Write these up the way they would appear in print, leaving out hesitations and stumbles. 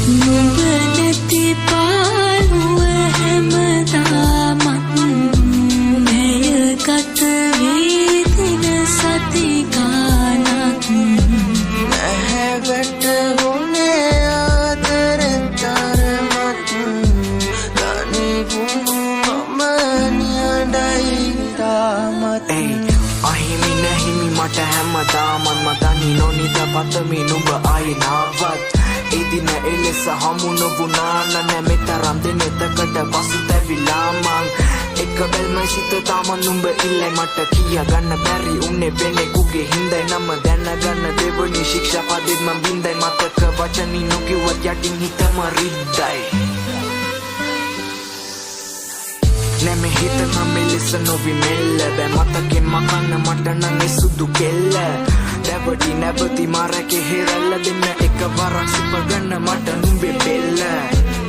නුඹ නැති පාළුව හැමදාමත් මෙය ගත වී දින සති ගානක් නැහැ වැටුනේ ආදරෙන් තරමක් ගනි වුණු මම නියඩයි තාමත් අහිමි නැහිමි මට හැමදාමත් මතනි නොනිද පතමි නුඹ ආයිනාවත් එදින එලෙස හමු නොවුනාන නැමෙතරම් දෙනෙතකට පසුතැවිලා මං එක බැල්මයි සිත තාම නුඹ ඉල්ලයි මට කියා ගන්න බැරි උන්නේ වෙනෙකුගේ හින්දයි නම දැනගන්න දෙවනි ශික්ෂා පදෙත් මං බින්දයි මතක වචනි නොකිව්වත් යටින් හිතම රිද්දයි නැමෙ හිත නම් එලෙස නොවි මෙල්ල බෑ මතකෙන් මකන්න මට නම් ඒ සුදු කෙල්ල දැවටි නැවති මාරකේ හිරල්ල දෙන්න එක වරක් සිපගන්න මට නුඹේ බෙල්ල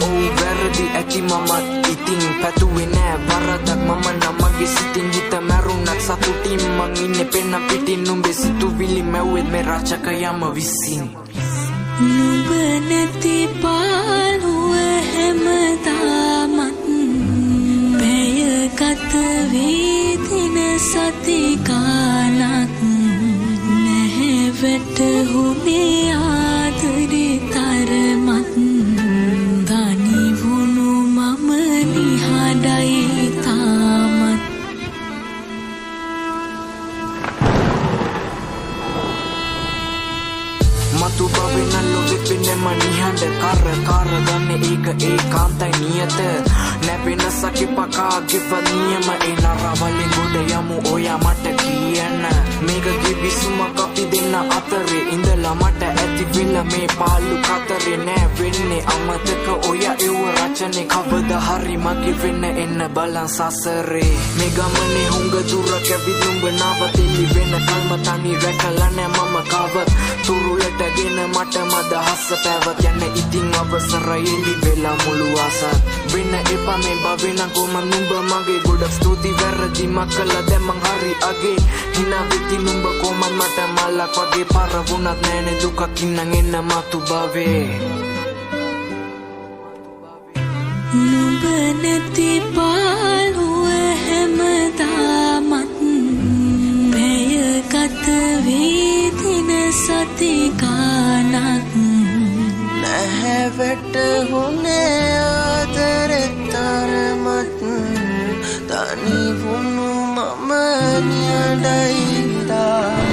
ඔව් වැරදි ඇති මමත් ඉතින් පැතුවේ නෑ වරදක් මම නමගේ සිතින් හිත මැරුණත් සතුටින් මං ඉන්නේ පෙන්න පිටින් නුඹේ සිතුවිලි මැව්වෙත් මේ රචක යම විසින් නුඹ නැති පාළුව හැමදාමත් මෙය ගත වී දින සති ගානක් නැහැ වැටුනේ ආදරේ තරමක් දනි වුණු මම නිහඬයි තාමත් මතු බවෙන ලොවෙ පෙනෙම නිහඬ කර ගන්න ඒක ඒකාන්තයි නියත නැපෙන සකිපකා ගෙව නියම ඒ නරවලින් ගොඩ යමු ඔයා මට කියන්න මේක කිවිසුමක් අපි දෙන්න අතරේ ඉඳලා මට ඇති වෙන මේ පාළු කතරේ නෑ වෙන්නේ අමතක ඔයා ඒව රචනේ කවදා හරි මගේ වෙන්න එන්න බලන් සසරේ මේ ගමනේ හුඟ දුරක් ඇවිත් නුඹ නවතිලි වෙන කල්ම තනි රැකලා නෑ මම කව තුරුලටගෙන මට මදහස පැවත යන්න ඉතින් අවසරයි එලි වෙලා මුළු ආසත් වෙන්න එපා මේ බවෙන කොම නුඹ මගේ ගොඩක් ස්තුති වැරදි මකලා දැන් මං හරි අගේ හිනා වෙති නුඹ කොම මට මලක් වගේ පාර වුණත් නෑනේ දුකක් ඉන්නම් එන්න මතු බවේ නුඹ නැති පාළුව හැමදාමත් මෙය ගත වී දින සති ගානක් නැහැ වැටුනේ ආදරේ තරමක් තනි වුණු මම නියඩයි තා